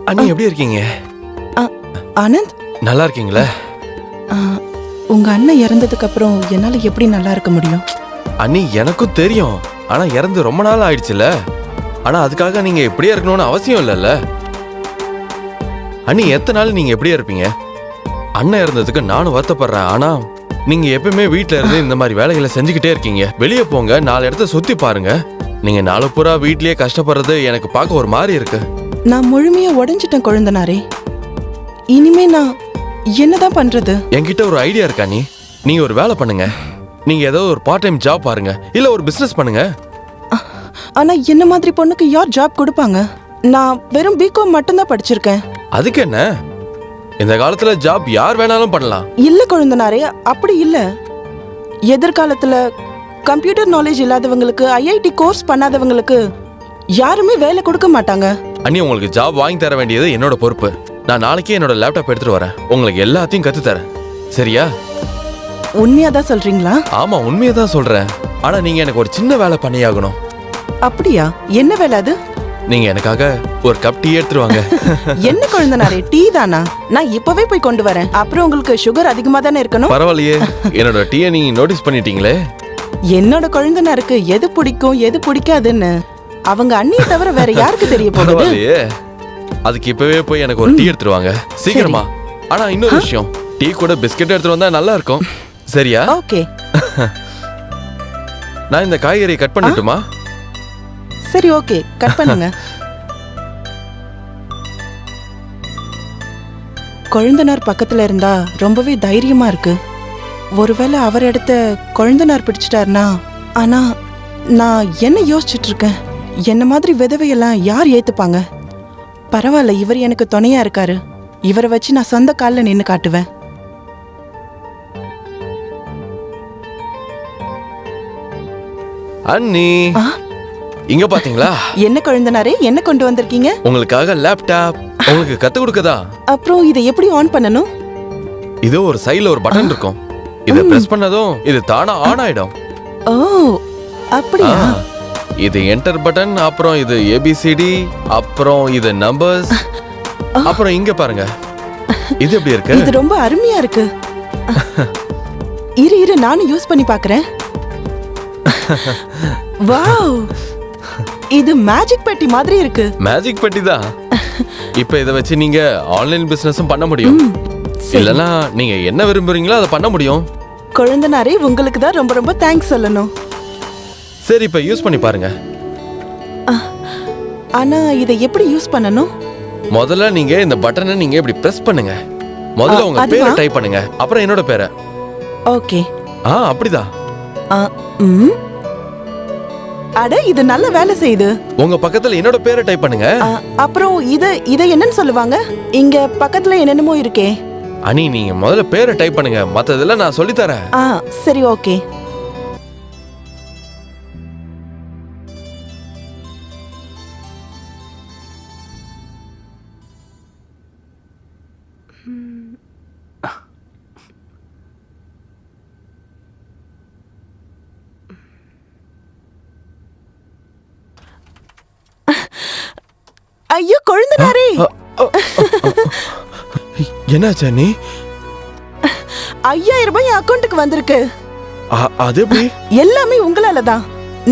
அண்ணி எப்படி இருக்கீங்க? ஆனந்த், நல்லா இருக்கீங்களா? உங்க அண்ணன் இறந்ததுக்கு அப்புறம் என்னால எப்படி நல்லா இருக்க முடியும்? அண்ணி எனக்கும் தெரியும், ஆனா இறந்து ரொம்ப நாள் ஆயிடுச்சுல. ஆனா அதுக்காக நீங்க எப்படியே இருக்கணும்னு அவசியம் இல்லைல்ல. அண்ணி எத்தனை நாள் நீங்க எப்படியே இருப்பீங்க? அண்ணன் இறந்ததுக்கு நானும் வருத்தப்படுறேன். ஆனா நீங்க எப்பவுமே வீட்டுல இருந்து இந்த மாதிரி வேலைகளை செஞ்சுக்கிட்டே இருக்கீங்க. வெளியே போங்க, 4 இடத்த சுத்தி பாருங்க. நீங்க நாலு பூரா வீட்லயே கஷ்டப்படுறது எனக்கு பார்க்க ஒரு மாதிரி இருக்கு. நான் முழுமையா உடைஞ்சிட்டேன் கொழுந்தனாரே. இனிமே நான் என்னதான் பண்றது? என்கிட்ட ஒரு ஐடியா இருக்கா? நீங்க ஒரு வேலை பண்ணுங்க. நீங்க ஏதோ ஒரு பார்ட் டைம் ஜாப் பாருங்க, இல்ல ஒரு பிசினஸ் பண்ணுங்க. ஆனா என்ன மாதிரி பொண்ணுக்கு யார் ஜாப் கொடுப்பாங்க? நான் வெறும் பிகாம் மட்டும்தான் படிச்சிருக்கேன். அதுக்கு என்ன, இந்த காலத்துல ஜாப் யார் வேணாலும் பண்ணலாம். இல்ல கொழுந்தனாரே, அப்படி இல்ல. எதிர்காலத்துல கம்ப்யூட்டர் நாலேஜ் இல்லாதவங்களுக்கு, ஐஐடி கோர்ஸ் பண்ணாதவங்களுக்கு யாருமே வேலை கொடுக்க மாட்டாங்க. அண்ணி, உங்களுக்கு ஜாப் வாங்கி தர வேண்டியது என்னோட பொறுப்பு. நான் நாளைக்கே என்னோட லேப்டாப் எடுத்துட்டு வரேன், உங்களுக்கு எல்லாத்தையும் கத்து தரேன். சரியா? உண்மையாதான் சொல்றீங்களா? ஆமா, உண்மையதான் சொல்றேன். ஆனா நீங்க எனக்கு ஒரு சின்ன வேலை பண்ணியாகணும். அப்படியா? என்ன வேலை அது? நீங்க எனக்காக ஒரு கப் டீ எடுத்துட்டு வாங்க. என்ன கொழுந்தனாரே, டீ தானா? நான் இப்பவே போய் கொண்டு வரேன். அப்புறம் உங்களுக்கு சுகர் அதிகமா தானே இருக்கணும். பரவாயில்லையே, என்னோட டீயை நீங்க நோட்டீஸ் பண்ணிட்டீங்களே. என்னோட கொழுந்தனாருக்கு எது பிடிக்கும் எது பிடிக்காதுன்னு அவங்க அண்ணியை தவிர வேற யாருக்கு தெரிய போகுது? பரவாயில்லையே, அதுக்கு இப்பவே போய் எனக்கு ஒரு டீ எடுத்துட்டு வாங்க, சீக்கிரமா. ஆனா இன்னொரு விஷயம், டீ கூட பிஸ்கட் எடுத்துட்டு வந்தா நல்லா இருக்கும். சரியா? ஓகே. நான் இந்த காய்கறியை கட் பண்ணட்டுமா? சரி, ஓகே, கட் பண்ணுங்க. கொழுந்தனார் பக்கத்துல இருந்தா ரொம்பவே தைரியமா இருக்கு. ஒருவேளை அவர் இடத்த கொழுந்தனார் பிடிச்சிட்டாருனா? ஆனா நான் என்ன யோசிச்சுட்டு இருக்கேன், என்ன மாதிரி விதவையெல்லாம் யார் ஏத்துப்பாங்க? பரவாயில்ல, இவர் எனக்கு துணையா இருக்காரு. இவரை வச்சு நான் சொந்த காலில் நின்னு காட்டுவேன். அண்ணி, இங்க பாத்தீங்களா? என்ன கொழுந்தனாரே, என்ன கொண்டு வந்திருக்கீங்க? உங்களுக்காக லேப்டாப், உங்களுக்கு கத்து கொடுக்கதா. அப்புறம் இதை எப்படி ஆன் பண்ணணும்? இது ஒரு சைடுல ஒரு பட்டன் இருக்கும். இத பிரஸ் பண்ணதும் இது தானா ஆன் ஆயிடும். ஓ, அப்படியா? இது என்டர் பட்டன், அப்புறம் இது ஏபிசிடி, அப்புறம் இது நம்பர்ஸ், அப்புறம் இங்க பாருங்க. இது எப்படி இருக்கு? இது ரொம்ப அருமையா இருக்கு. இரு நானும் யூஸ் பண்ணி பார்க்கறேன். வாவ், இது மேஜிக் பெட்டி மாதிரி இருக்கு. மேஜிக் பெட்டி தான். இப்போ இத வச்சு நீங்க ஆன்லைன் பிசினஸும் பண்ண முடியும். இல்லனா நீங்க என்ன விரும்புறீங்களோ அதை பண்ண முடியும். கொழுந்தனாரே, உங்களுக்கு தான் ரொம்ப ரொம்ப தேங்க்ஸ் சொல்லணும். சரி, இப்போ யூஸ் பண்ணி பாருங்க. ஆனா இதை எப்படி யூஸ் பண்ணணும்? முதல்ல நீங்க இந்த பட்டனை நீங்க இப்படி பிரஸ் பண்ணுங்க. முதல்ல உங்க பேரை டைப் பண்ணுங்க, அப்புறம் என்னோட பேரை. ஓகே. அப்படிதான். அட, இது நல்ல வேலை செய்யுது. உங்க பக்கத்துல என்னோட பேரை டைப் பண்ணுங்க. அப்புறம் இத என்னன்னு சொல்லுவாங்க? இங்க பக்கத்துல என்னென்னமோ இருக்கே. அனி, நீங்க முதல்ல பேரை டைப் பண்ணுங்க, மத்ததெல்லாம் நான் சொல்லி தரேன். சரி, ஓகே. ஐயோ கொழுந்தனாரே, என்னாச்சு அண்ணி? 5000 ரூபாய் அக்கவுண்ட்டுக்கு வந்திருக்கு. அது எப்படி? எல்லாமே உங்களால தான்.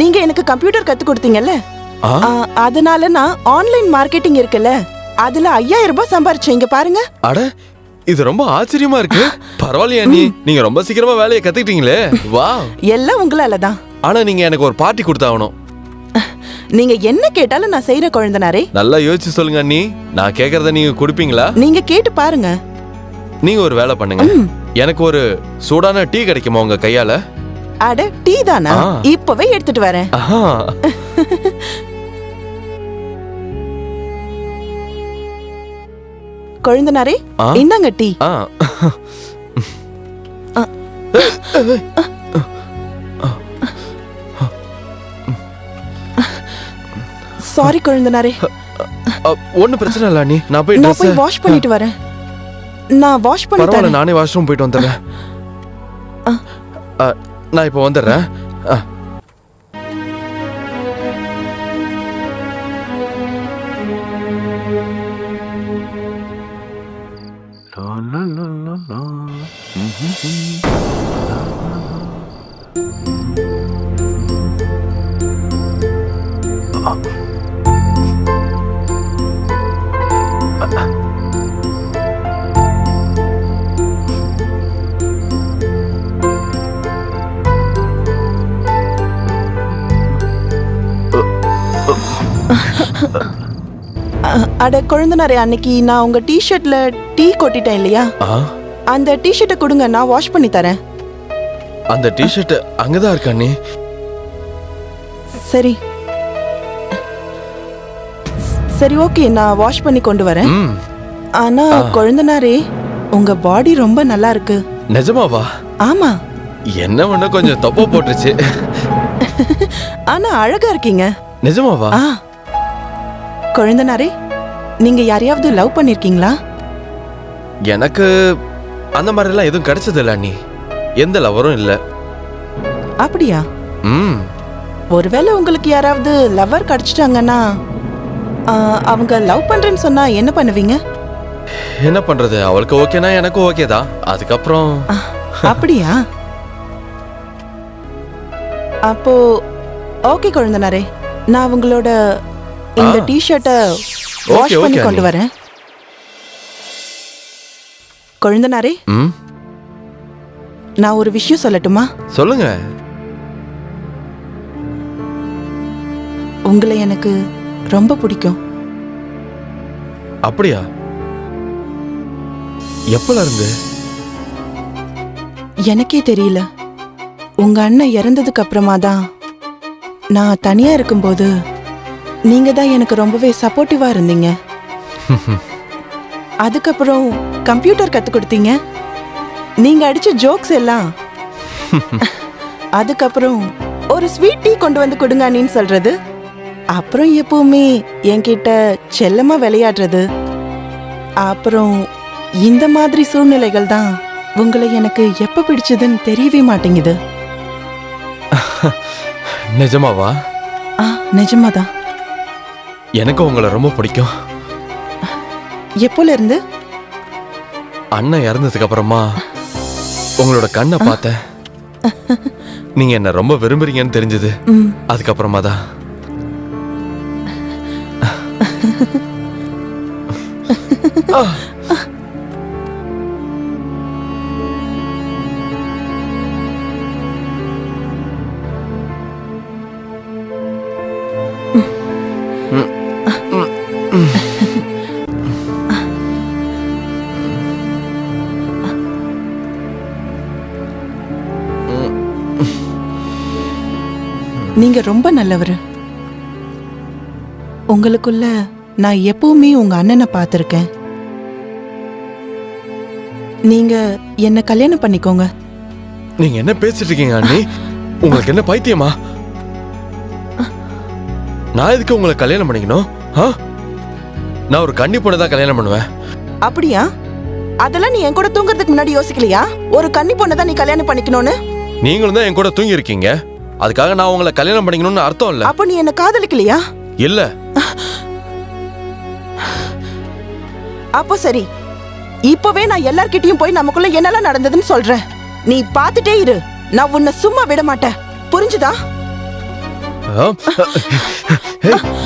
நீங்க எனக்கு கம்ப்யூட்டர் கத்து கொடுத்தீங்கல்ல, அதனால நான் ஆன்லைன் மார்க்கெட்டிங் இருக்குல்ல, அதுல 5000 ரூபாய் சம்பாரிச்சேன். பாருங்க. அட, இது ரொம்ப ஆச்சரியமா இருக்கு. பரவாயில்லையா அண்ணி, நீங்க ரொம்ப சீக்கிரமா வேலையை கத்துக்கிட்டீங்களே. வாவ், எல்லாம் உங்களால தான். ஆனா நீங்க எனக்கு ஒரு பார்ட்டி கொடுத்தாகணும். நீங்க என்ன கேட்டாலும் நான் செய்யற கொழுந்தனாரே. நல்லா யோசிச்சு சொல்லுங்க அண்ணி, நான் கேக்குறத நீங்க கொடுப்பீங்களா? நீங்க கேட்டு பாருங்க. நீங்க ஒரு வேலை பண்ணுங்க, எனக்கு ஒரு சூடான டீ கிடைக்குமா உங்க கையால? அட, டீ தானா? இப்பவே எடுத்துட்டு வரேன். கொழுந்தனாரே, இந்தாங்க டீ. சாரி கொழுந்தனாரே. ஒன்னும் பிரச்சனை இல்ல அண்ணி, நான் போய் வாஷ் பண்ணிட்டு வரேன். நான் வாஷ் பண்ணி தரேன். நானே வாஷ்ரூம் போயிட்டு வந்துடுறேன். நான் இப்போ வந்துடுறேன். அட கொழுந்தனாரே, அன்னைக்கு நான் உங்க டிஷர்ட்ல டீ கொட்டிட்டேன் இல்லையா? ஆ, அந்த டிஷர்ட்டை கொடுங்க, நான் வாஷ் பண்ணி தரேன். அந்த டிஷர்ட் அங்கதான் இருக்கா அண்ணி. சரி சரி, ஓகே, நான் வாஷ் பண்ணி கொண்டு வரேன். ம், ஆனா கொழுந்தனாரே, உங்க பாடி ரொம்ப நல்லா இருக்கு. நிஜமாவா? ஆமா, என்ன ஒண்ணு கொஞ்சம் தொப்பை போட்டுருச்சு. ஆனா அழகா இருக்கீங்க. நிஜமாவா? ஆ கொழுந்தனாரே, நீங்க யாரையாவது லவ் பண்ணிருக்கீங்களா? எனக்கு அந்த மாதிரி எல்லாம் எதுவும் கிடைச்சது இல்ல அண்ணி. எந்த லவரும் இல்ல. அப்படியா? ம், ஒருவேளை உங்களுக்கு யாராவது லவ்வர் கிடைச்சிட்டாங்கன்னா அவங்க லவ் பண்றேன்னு சொன்னா என்ன பண்ணுவீங்க? என்ன பண்றது, அவளுக்கு ஓகேனா எனக்கும் ஓகே தான். அதுக்கப்புறம் அப்படியா? அப்போ ஓகே கொழுந்தனாரே, நான் உங்களோட இந்த டிஷர்ட்டை வாஷ் ஓகே, பண்ணி ஓகே, கொண்டு அண்ணி. வரேன். கொழுந்தனாரே, ம், நான் ஒரு விஷயம் சொல்லட்டுமா? சொல்லுங்க. உங்களை எனக்கு ரொம்ப பிடிக்கும். அப்படியா? எப்பல இருந்து? எனக்கே தெரியல. உங்க அண்ணன் இறந்ததுக்கு அப்புறமா தான், நான் தனியா இருக்கும்போது நீங்க தான் எனக்கு ரொம்பவே சப்போர்ட்டிவா இருந்தீங்க. அதுக்கப்புறம் கம்ப்யூட்டர் கத்து கொடுத்தீங்க. நீங்க அடிச்ச ஜோக்ஸ் எல்லாம். அதுக்கப்புறம் ஒரு ஸ்வீட் டீ கொண்டு வந்து கொடுங்க அண்ணின்னு சொல்றது. அப்புறம் எப்பவுமே என்கிட்ட செல்லமா விளையாடுறது. அப்புறம் இந்த மாதிரி சூழ்நிலைகள் தான் உங்களை எனக்கு எப்ப பிடிச்சதுன்னு தெரியவே மாட்டேங்குது. நிஜமாவா? நிஜமாதான். எனக்கு உங்களை ரொம்ப பிடிக்கும். எப்போல இருந்து? அண்ணன் இறந்ததுக்கு அப்புறமா உங்களோட கண்ணை பார்த்தேன். நீங்க என்ன ரொம்ப விரும்புறீங்கன்னு தெரிஞ்சது. ம். அதுக்கப்புறமா தான். நீங்க ரொம்ப நல்லவரு. உங்களுக்குள்ள நான் எப்பவுமே உங்க அண்ணனை பார்த்திருக்கேன். நீங்க என்ன கல்யாணம் பண்ணிக்கோங்க. நீங்க என்ன பேசிட்டு இருக்கீங்க அண்ணி? உங்களுக்கு என்ன பைத்தியமா? நான் எதுக்கு உங்களை கல்யாணம் பண்ணிக்கணும்? நான் ஒரு கன்னி பொண்ணை தான் கல்யாணம் பண்ணுவேன். அப்படியா? அதெல்லாம் நீ என் கூட தூங்குறதுக்கு முன்னாடி யோசிக்கலையா? ஒரு கன்னி பொண்ணை தான் நீ கல்யாணம் பண்ணிக்கணும்னு. நீங்களும் தான் என் கூட தூங்கி இருக்கீங்க. அதுக்காக நான் உங்களை கல்யாணம் பண்ணிக்கணும்னு அர்த்தம் இல்ல. அப்ப நீ என்ன காதலிக்கலையா? இல்ல. அப்போ சரி, இப்பவே நான் எல்லார்கிட்டயும் போய் நமக்குள்ள என்னெல்லாம் நடந்ததுன்னு சொல்றேன். நீ பாத்துட்டே இரு, நான் உன்னை சும்மா விட மாட்டேன். புரிஞ்சுதா?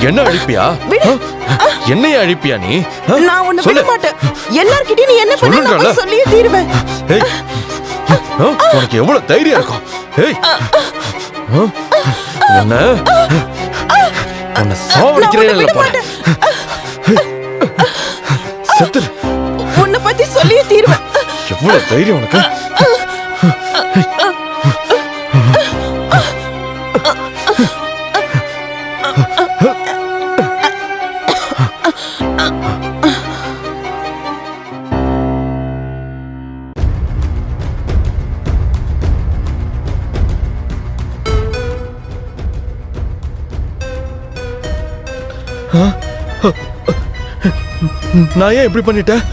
என்ன அழிப்பியா? என்னைய அழிப்பியா நீ? நான் உன்னை விட மாட்டேன். எல்லார்கிட்டயும் நீ என்ன பண்ண சொல்லியே தீருவேன். உனக்கு எவ்வளவு தைரியம் இருக்கும்? உன்னை சாவடிக்கிறேன். செத்துரு. உன்னை பத்தி சொல்லியே தீருவேன். எவ்வளவு தைரியம் உனக்கு? நான் ஏன் இப்படி பண்ணிட்டேன்?